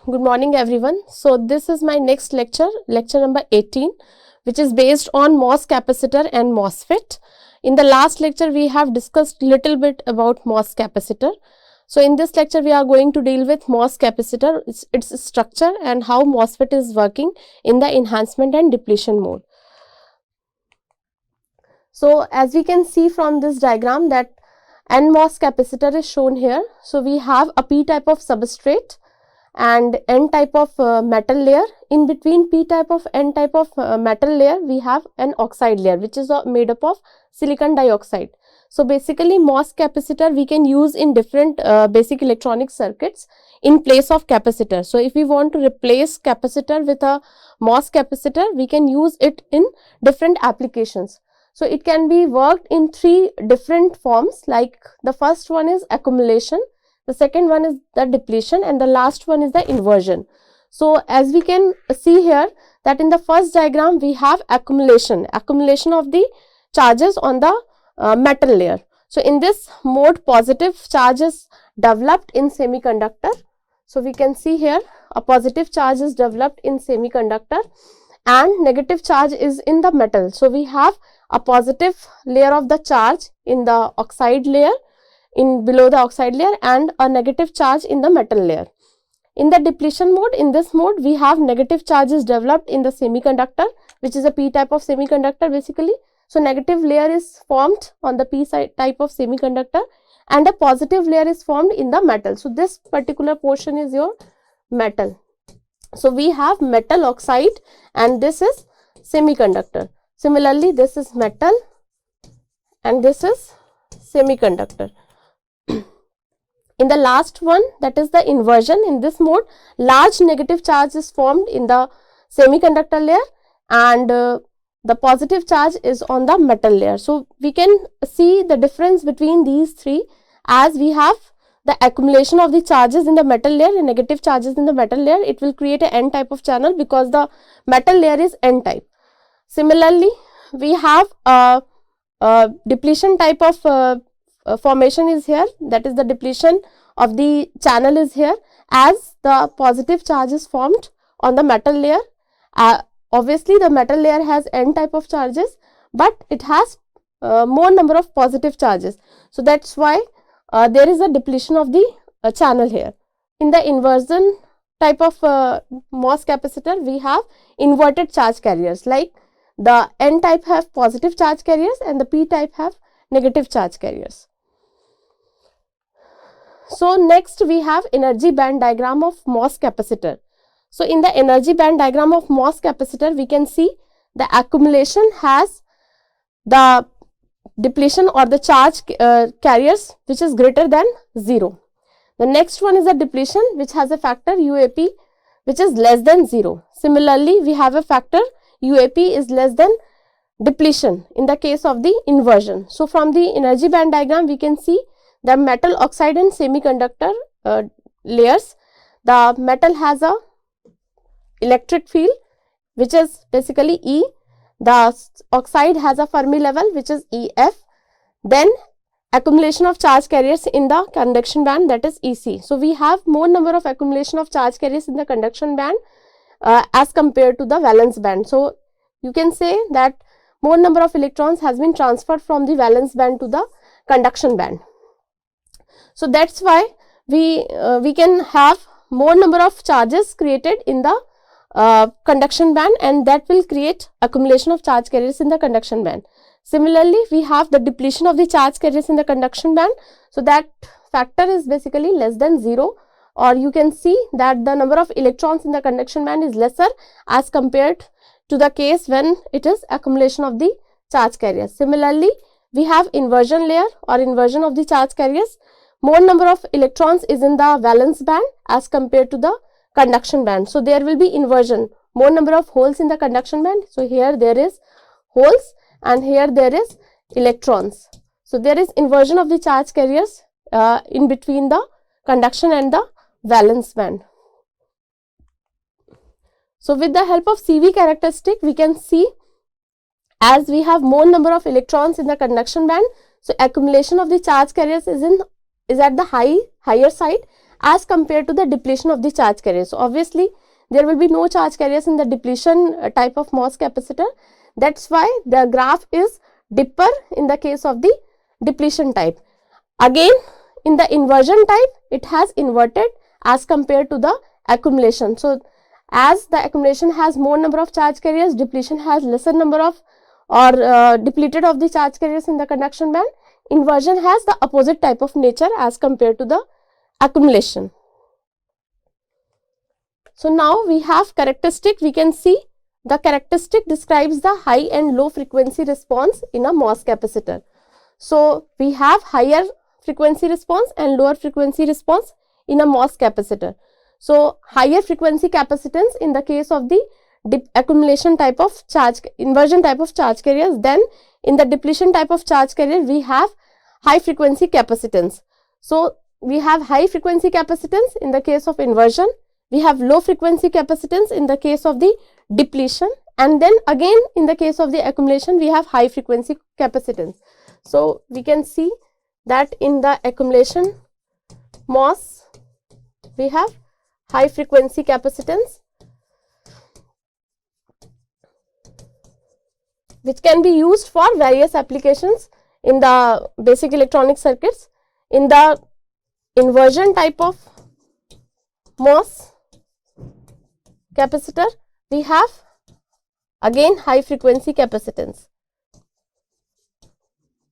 Good morning everyone. So this is my next lecture, lecture number 18, which is based on MOS capacitor and MOSFET. In the last lecture we have discussed little bit about MOS capacitor. So in this lecture we are going to deal with MOS capacitor, its structure and how MOSFET is working in the enhancement and depletion mode. So as we can see from this diagram that NMOS capacitor is shown here. So we have a P type of substrate and N type of metal layer. In between P type of N type of metal layer we have an oxide layer which is made up of silicon dioxide. So basically MOS capacitor we can use in different basic electronic circuits in place of capacitor. So if we want to replace capacitor with a MOS capacitor, we can use it in different applications. So it can be worked in three different forms, like the first one is accumulation, the second one is the depletion, and the last one is the inversion. So as we can see here that in the first diagram we have accumulation of the charges on the metal layer. So in this mode positive charge is developed in semiconductor. So we can see here a positive charge is developed in semiconductor and negative charge is in the metal. So we have a positive layer of the charge in the oxide layer, in below the oxide layer, and a negative charge in the metal layer. In the depletion mode, in this mode we have negative charges developed in the semiconductor, which is a P type of semiconductor basically. So negative layer is formed on the P type of semiconductor and a positive layer is formed in the metal. So this particular portion is your metal. So we have metal oxide and this is semiconductor. Similarly, this is metal and this is semiconductor. In the last one, that is the inversion, in this mode large negative charge is formed in the semiconductor layer and the positive charge is on the metal layer. So we can see the difference between these three, as we have the accumulation of the charges in the metal layer and negative charges in the metal layer. It will create a N type of channel because the metal layer is N type. Similarly, we have a depletion type of formation is here, that is the depletion of the channel is here, as the positive charge is formed on the metal layer. Obviously the metal layer has N type of charges, but it has more number of positive charges. So that's why there is a depletion of the channel here. In the inversion type of MOS capacitor, we have inverted charge carriers, like the N type have positive charge carriers and the P type have negative charge carriers. So next we have energy band diagram of MOS capacitor. So in the energy band diagram of MOS capacitor, we can see the accumulation has the depletion or the charge carriers which is greater than 0. The next one is a depletion which has a factor UAP which is less than 0. Similarly, we have a factor UAP is less than depletion in the case of the inversion. So from the energy band diagram we can see the metal oxide and semiconductor layers. The metal has a electric field which is basically E. The oxide has a Fermi level which is EF. Then accumulation of charge carriers in the conduction band, that is EC. So we have more number of accumulation of charge carriers in the conduction band as compared to the valence band. So you can say that more number of electrons has been transferred from the valence band to the conduction band. So that's why we can have more number of charges created in the conduction band, and that will create accumulation of charge carriers in the conduction band. Similarly, we have the depletion of the charge carriers in the conduction band. So that factor is basically less than 0, or you can see that the number of electrons in the conduction band is lesser as compared to the case when it is accumulation of the charge carriers. Similarly, we have inversion layer or inversion of the charge carriers. More number of electrons is in the valence band as compared to the conduction band. So there will be inversion, more number of holes in the conduction band. So here there is holes and here there is electrons. So there is inversion of the charge carriers in between the conduction and the valence band. So with the help of CV characteristic we can see, as we have more number of electrons in the conduction band, so accumulation of the charge carriers is at the higher side, as compared to the depletion of the charge carrier. So obviously there will be no charge carriers in the depletion type of MOS capacitor. That's why the graph is dipper in the case of the depletion type. Again, in the inversion type, it has inverted as compared to the accumulation. So as the accumulation has more number of charge carriers, depletion has lesser number of or depleted of the charge carriers in the conduction band. Inversion has the opposite type of nature as compared to the accumulation. So now we have characteristic. We can see the characteristic describes the high and low frequency response in a MOS capacitor. So we have higher frequency response and lower frequency response in a MOS capacitor. So higher frequency capacitance in the case of the accumulation type of charge, inversion type of charge carriers. Then in the depletion type of charge carrier, we have high frequency capacitance. So we have high frequency capacitance in the case of inversion. We have low frequency capacitance in the case of the depletion, and then again in the case of the accumulation we have high frequency capacitance. So we can see that in the accumulation MOS we have high frequency capacitance, which can be used for various applications in the basic electronic circuits. In the inversion type of MOS capacitor, we have again high frequency capacitance.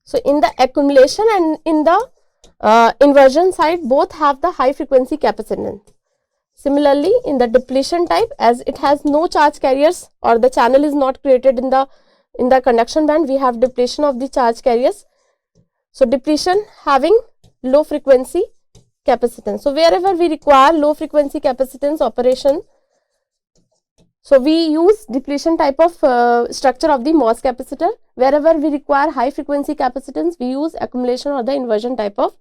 So in the accumulation and in the inversion side, both have the high frequency capacitance. Similarly, in the depletion type, as it has no charge carriers or the channel is not created in the conduction band, we have depletion of the charge carriers. So depletion having low frequency capacitance. So wherever we require low frequency capacitance operation, so we use depletion type of structure of the MOS capacitor. Wherever we require high frequency capacitance, we use accumulation or the inversion type of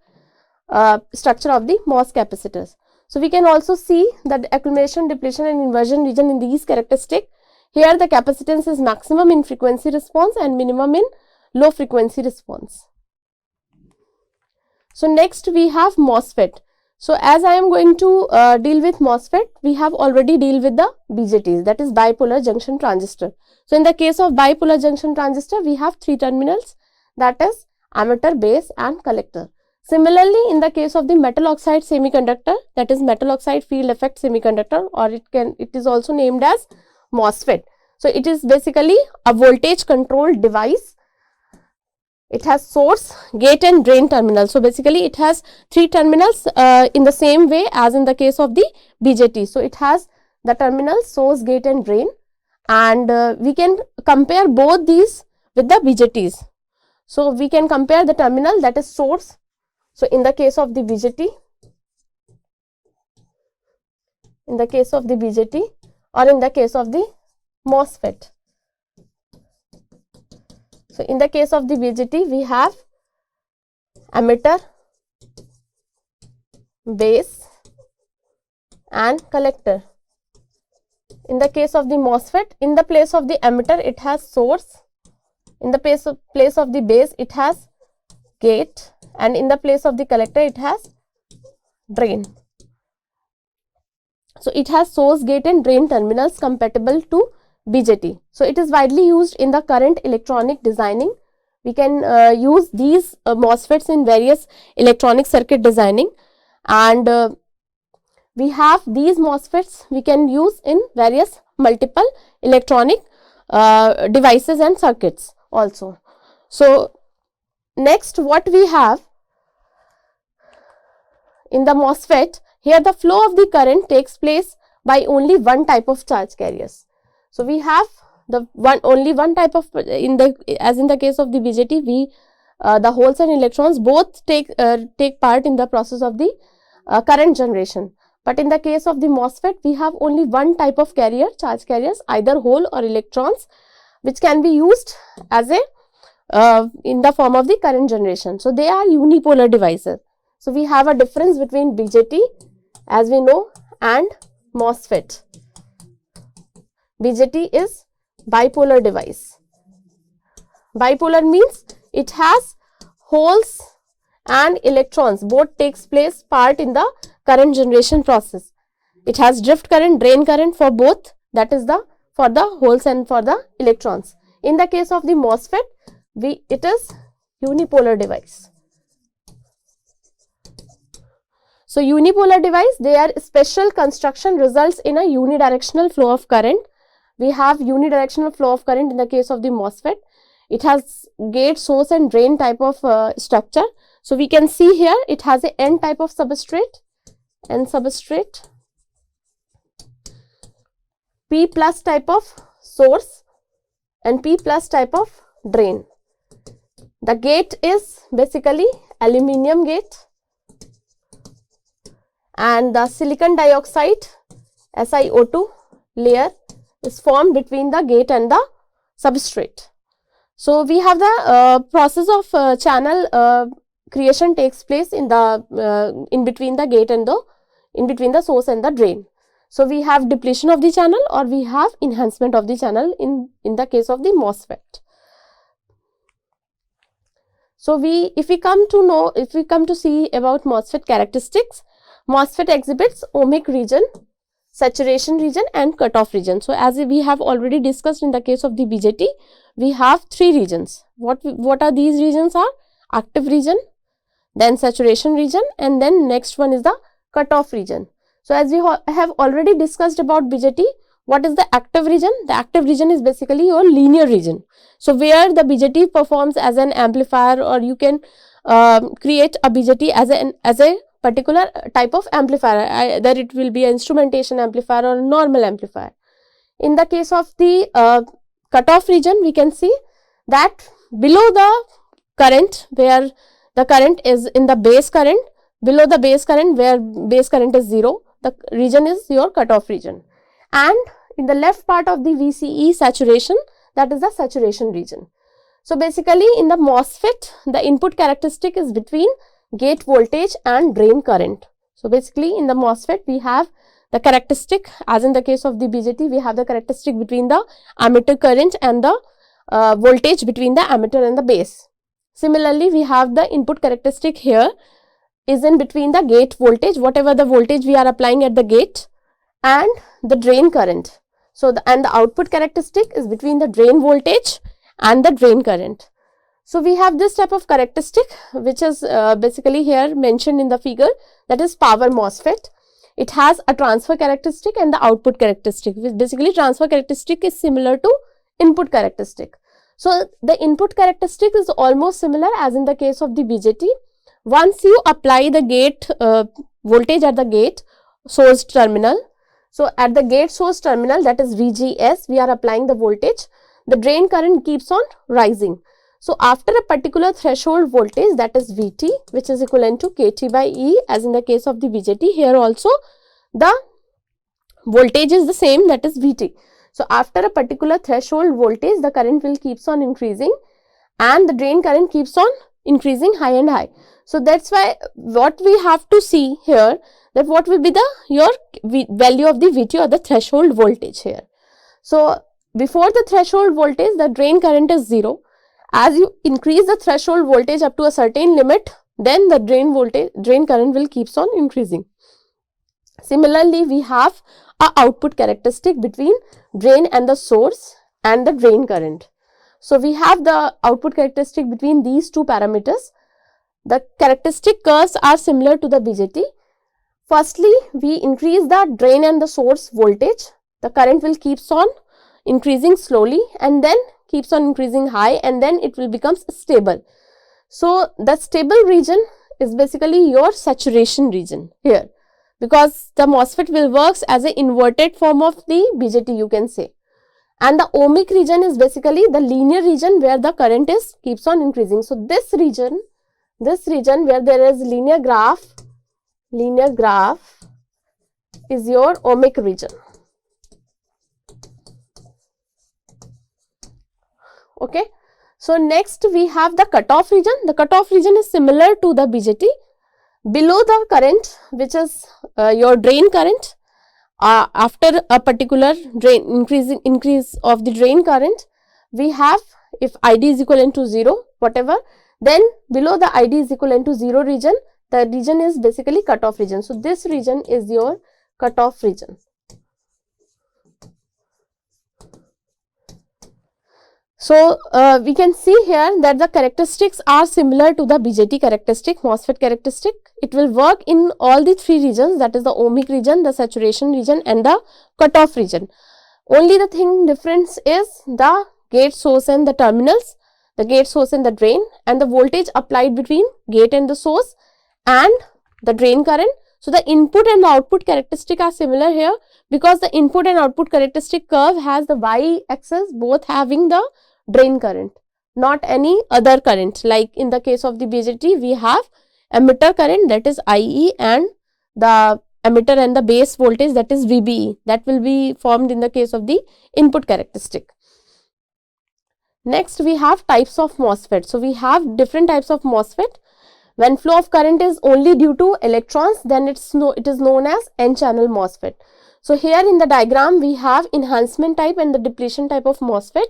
structure of the MOS capacitors. So we can also see that the accumulation, depletion and inversion region in these characteristics. Here the capacitance is maximum in frequency response and minimum in low frequency response. So next we have MOSFET. So as I am going to deal with MOSFET, we have already deal with the BJTs, that is bipolar junction transistor. So in the case of bipolar junction transistor, we have three terminals, that is emitter, base and collector. Similarly, in the case of the metal oxide semiconductor, that is metal oxide field effect semiconductor, or it is also named as MOSFET. So it is basically a voltage controlled device. It has source, gate and drain terminals. So basically it has three terminals in the same way as in the case of the BJT. So it has the terminals source, gate and drain, and we can compare both these with the BJTs. So we can compare the terminal, that is source. So in the case of the BJT, or in the case of the MOSFET. So in the case of the BJT, we have emitter, base and collector. In the case of the MOSFET, in the place of the emitter, it has source. In the place of the base, it has gate, and in the place of the collector, it has drain. So it has source, gate and drain terminals compatible to BJT. So it is widely used in the current electronic designing. We can use these MOSFETs in various electronic circuit designing, and we have these MOSFETs we can use in various multiple electronic devices and circuits also. So next, what we have in the MOSFET, here the flow of the current takes place by only one type of charge carriers. So we have only one type of, as in the case of the BJT, the holes and electrons both take part in the process of the current generation. But in the case of the MOSFET, we have only one type of charge carriers, either hole or electrons, which can be used as a in the form of the current generation. So they are unipolar devices. So we have a difference between BJT, as we know, and MOSFET. BJT is bipolar device. Bipolar means it has holes and electrons, both takes part in the current generation process. It has drift current, drain current for both, that is for the holes and for the electrons. In the case of the MOSFET, it is unipolar device. So unipolar device, their special construction results in a unidirectional flow of current. We have unidirectional flow of current in the case of the MOSFET. It has gate, source and drain type of structure. So we can see here it has a N type of substrate, N substrate, P plus type of source and P plus type of drain. The gate is basically aluminum gate, and the silicon dioxide SiO2 layer is formed between the gate and the substrate. So we have the process of channel creation takes place in between the gate and between the source and the drain. So we have depletion of the channel or we have enhancement of the channel in the case of the MOSFET. So if we come to see about MOSFET characteristics, MOSFET exhibits ohmic region, saturation region and cutoff region. So as we have already discussed in the case of the BJT, we have three regions. What are these regions are? Active region, then saturation region, and then next one is the cutoff region. So as we have already discussed about BJT, what is the active region? The active region is basically your linear region. So where the BJT performs as an amplifier, or you can create a BJT as a particular type of amplifier, either it will be an instrumentation amplifier or a normal amplifier. In the case of the cutoff region, we can see that below the current, where the current is in the base current, below the base current where base current is 0, the region is your cutoff region, and in the left part of the VCE saturation, that is the saturation region. So basically in the MOSFET, the input characteristic is between gate voltage and drain current. So basically in the MOSFET we have the characteristic, as in the case of the BJT, we have the characteristic between the ammeter current and the voltage between the ammeter and the base. Similarly, we have the input characteristic here is in between the gate voltage, whatever the voltage we are applying at the gate, and the drain current. So and the output characteristic is between the drain voltage and the drain current. So we have this type of characteristic, which is basically here mentioned in the figure, that is power MOSFET. It has a transfer characteristic and the output characteristic. Basically transfer characteristic is similar to input characteristic. So the input characteristic is almost similar as in the case of the BJT. Once you apply the gate voltage at the gate source terminal, so at the gate source terminal, that is VGS, we are applying the voltage, the drain current keeps on rising. So after a particular threshold voltage, that is Vt, which is equivalent to Kt by E, as in the case of the BJT, here also the voltage is the same, that is Vt. So after a particular threshold voltage, the current will keeps on increasing and the drain current keeps on increasing high and high. So that's why what we have to see here, that what will be your value of the Vt or the threshold voltage here. So before the threshold voltage, the drain current is 0. As you increase the threshold voltage up to a certain limit, then the drain current will keeps on increasing. Similarly, we have a output characteristic between drain and the source and the drain current. So we have the output characteristic between these two parameters. The characteristic curves are similar to the BJT. Firstly, we increase the drain and the source voltage. The current will keeps on increasing slowly and then keeps on increasing high, and then it will become stable. So the stable region is basically your saturation region here, because the MOSFET will works as an inverted form of the BJT, you can say. And the ohmic region is basically the linear region where the current keeps on increasing. So this region where there is linear graph is your ohmic region. Okay. So next we have the cutoff region. The cutoff region is similar to the BJT. Below the current, which is your drain current, after a particular increase of the drain current, we have, if ID is equivalent to 0, whatever, then below the ID is equivalent to 0 region, the region is basically cutoff region. So this region is your cutoff region. So we can see here that the characteristics are similar to the BJT characteristic, MOSFET characteristic. It will work in all the three regions, that is the ohmic region, the saturation region and the cutoff region. Only the thing difference is the gate source and the terminals, the gate source and the drain, and the voltage applied between gate and the source and the drain current. So the input and the output characteristic are similar here, because the input and output characteristic curve has the y axis both having the drain current, not any other current. Like in the case of the BJT, we have emitter current, that is IE, and the emitter and the base voltage, that is VBE, that will be formed in the case of the input characteristic. Next we have types of MOSFET. So we have different types of MOSFET. When flow of current is only due to electrons, then it is known as N-channel MOSFET. So here in the diagram we have enhancement type and the depletion type of MOSFET.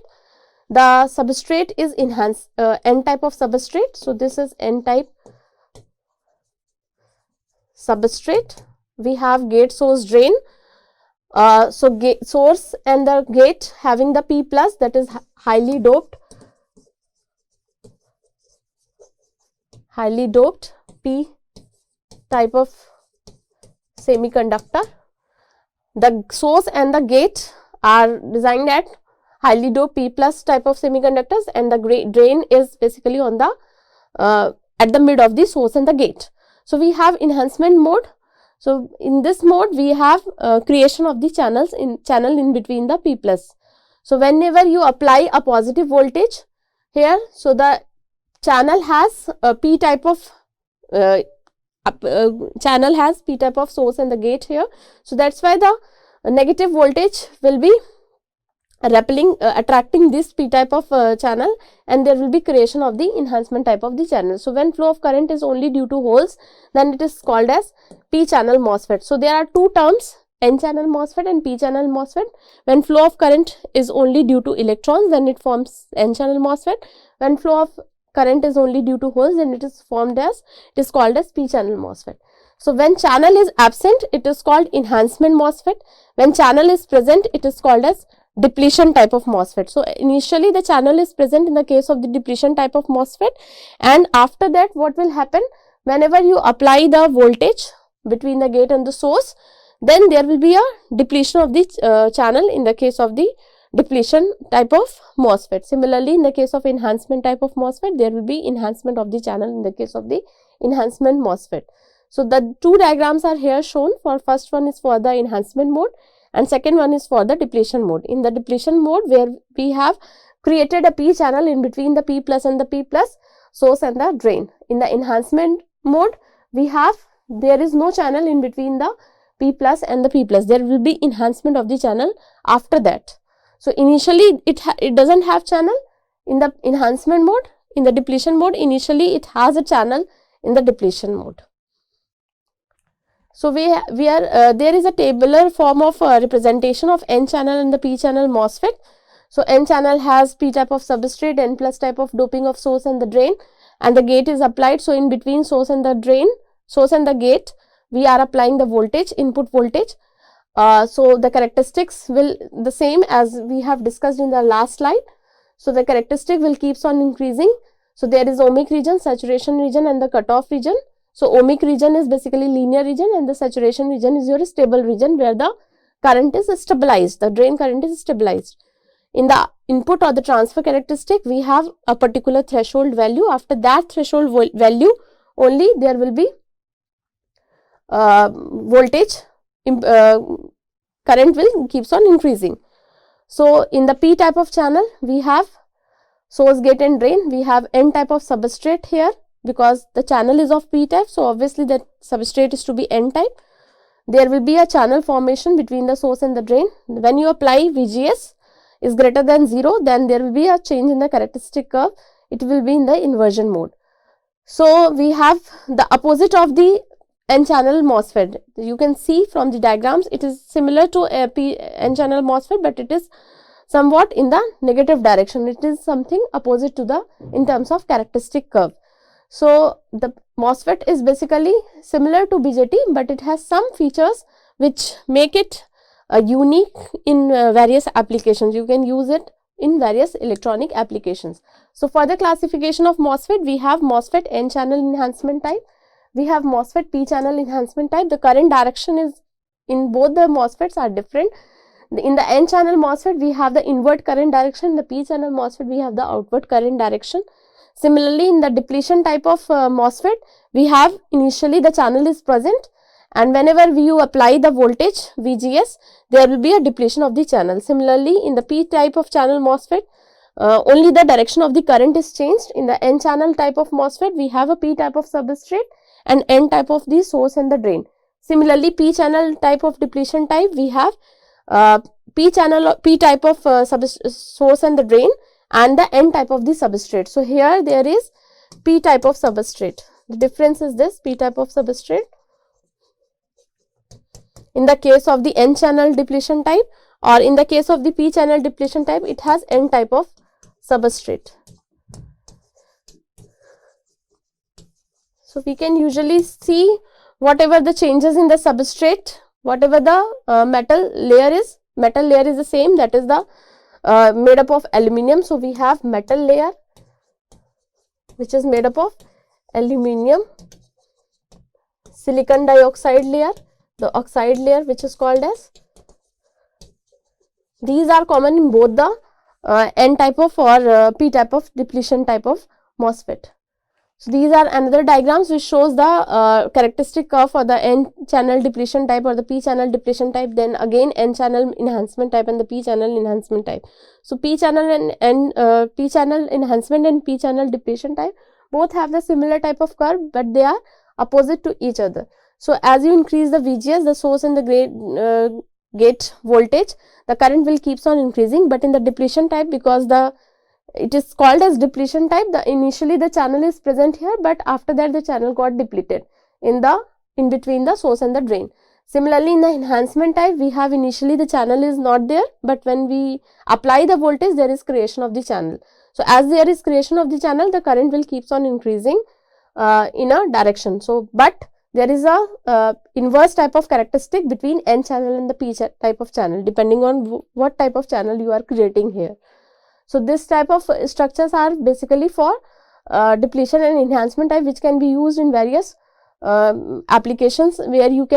The substrate is N type of substrate. So this is N type substrate. We have gate, source, drain. So gate, source and the gate having the P plus, that is highly doped P type of semiconductor. The source and the gate are designed at highly doped P plus type of semiconductors, and the drain is basically on the at the mid of the source and the gate. So we have enhancement mode. So in this mode we have creation of the channel in between the P plus. So whenever you apply a positive voltage here, so the channel has a P type of source and the gate here. So that's why the negative voltage will be attracting this P type of channel, and there will be creation of the enhancement type of the channel. So when flow of current is only due to holes, then it is called as P channel MOSFET. So there are two terms, N channel MOSFET and P channel MOSFET. When flow of current is only due to electrons, then it forms N channel MOSFET. When flow of current is only due to holes, then it is called as P channel MOSFET. So when channel is absent, it is called enhancement MOSFET. When channel is present, it is called as depletion type of MOSFET. So initially the channel is present in the case of the depletion type of MOSFET, and after that what will happen, whenever you apply the voltage between the gate and the source, then there will be a depletion of the channel in the case of the depletion type of MOSFET. Similarly, in the case of enhancement type of MOSFET, there will be enhancement of the channel in the case of the enhancement MOSFET. So the two diagrams are here shown. For first one is for the enhancement mode, and second one is for the depletion mode. In the depletion mode, where we have created a P channel in between the P plus and the P plus source and the drain. In the enhancement mode, there is no channel in between the P plus and the P plus. There will be enhancement of the channel after that. So initially it doesn't have channel in the enhancement mode. In the depletion mode, initially it has a channel in the depletion mode. So there is a tabular form of representation of N channel and the P channel MOSFET. So N channel has P type of substrate, N plus type of doping of source and the drain, and the gate is applied. So in between source and the gate, we are applying the voltage, input voltage. So the characteristics will the same as we have discussed in the last slide. So the characteristic will keeps on increasing. So there is ohmic region, saturation region and the cutoff region. So ohmic region is basically linear region, and the saturation region is your stable region where the current is stabilized, the drain current is stabilized. In the input or the transfer characteristic, we have a particular threshold value. After that threshold value only there will be voltage, current will keeps on increasing. So in the P type of channel, we have source, gate and drain. We have N type of substrate here, because the channel is of P type, so obviously the substrate is to be N type. There will be a channel formation between the source and the drain. When you apply VGS is greater than 0, then there will be a change in the characteristic curve. It will be in the inversion mode. So we have the opposite of the N channel MOSFET. You can see from the diagrams it is similar to a N channel MOSFET, but it is somewhat in the negative direction. It is something opposite to the in terms of characteristic curve. So the MOSFET is basically similar to BJT, but it has some features which make it unique in various applications. You can use it in various electronic applications. So for the classification of MOSFET, we have MOSFET N-channel enhancement type, we have MOSFET P-channel enhancement type. The current direction is in both the MOSFETs are different. In the N-channel MOSFET, we have the inward current direction. In the P-channel MOSFET, we have the outward current direction. Similarly, in the depletion type of MOSFET, we have initially the channel is present, and whenever you apply the voltage VGS, there will be a depletion of the channel. Similarly, in the P type of channel MOSFET, only the direction of the current is changed. In the N channel type of MOSFET, we have a P type of substrate and N type of the source and the drain. Similarly, P channel type of depletion type, we have P type of source and the drain, and the N type of the substrate. So here there is P type of substrate. The difference is this P type of substrate. In the case of the N channel depletion type, or in the case of the P channel depletion type, it has N type of substrate. So we can usually see whatever the changes in the substrate, whatever the metal layer is the same, that is the made up of aluminium. So we have metal layer which is made up of aluminium, silicon dioxide layer, the oxide layer which is called as. These are common in both the N type of or P type of depletion type of MOSFET. So these are another diagrams which shows the characteristic curve for the N channel depletion type or the P channel depletion type, then again N channel enhancement type and the P channel enhancement type. So P channel and P channel enhancement and P channel depletion type both have the similar type of curve, but they are opposite to each other. So as you increase the VGS, the source and the gate voltage, the current will keeps on increasing. But in the depletion type, because it is called as depletion type, initially the channel is present here, but after that the channel got depleted in between the source and the drain. Similarly, in the enhancement type, we have initially the channel is not there, but when we apply the voltage, there is creation of the channel. So as there is creation of the channel, the current will keeps on increasing in a direction. So but there is a inverse type of characteristic between N channel and the P type of channel, depending on what type of channel you are creating here. So this type of structures are basically for depletion and enhancement type, which can be used in various applications where you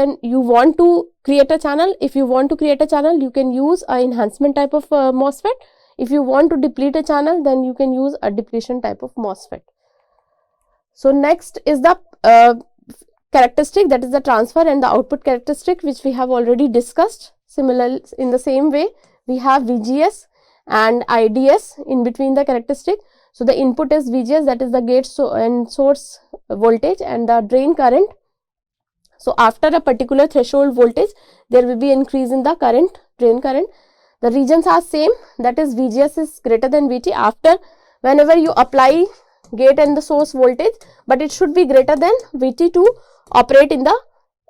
want to create a channel. If you want to create a channel, you can use a enhancement type of MOSFET. If you want to deplete a channel, then you can use a depletion type of MOSFET. So next is the characteristic, that is the transfer and the output characteristic, which we have already discussed. Similarly, in the same way, we have VGS and IDS in between the characteristic. So the input is VGS, that is the gate and source voltage, and the drain current. So after a particular threshold voltage, there will be increase in the current, drain current. The regions are same, that is VGS is greater than VT after whenever you apply gate and the source voltage, but it should be greater than VT to operate in the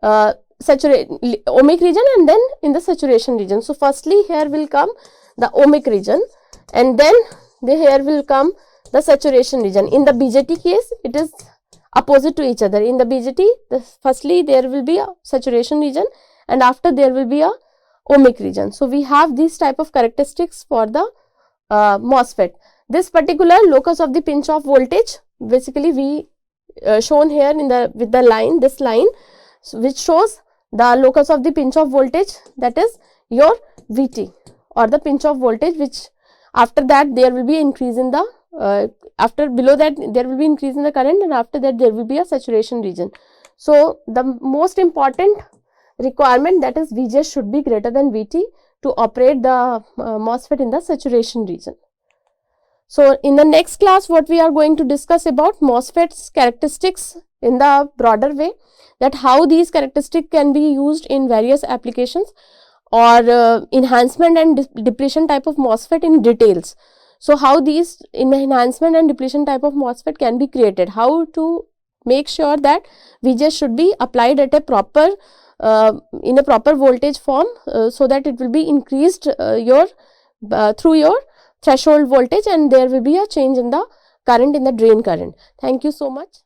ohmic region and then in the saturation region. So firstly here will come the ohmic region, and then here will come the saturation region. In the BJT case, it is opposite to each other. In the BJT, firstly there will be a saturation region, and after there will be a ohmic region. So we have these type of characteristics for the MOSFET. This particular locus of the pinch off voltage, basically we shown here in with the line, this line, which shows the locus of the pinch off voltage, that is your VT, or the pinch off voltage, which after that there will be increase in the below that there will be increase in the current, and after that there will be a saturation region. So the most important requirement, that is VGS should be greater than VT to operate the MOSFET in the saturation region. So in the next class, what we are going to discuss about MOSFET's characteristics in the broader way, that how these characteristics can be used in various applications, or enhancement and depletion type of MOSFET in details. So how these enhancement and depletion type of MOSFET can be created, how to make sure that VGS should be applied at a proper in a proper voltage form, so that it will be increased through your threshold voltage, and there will be a change in the current, in the drain current. Thank you so much.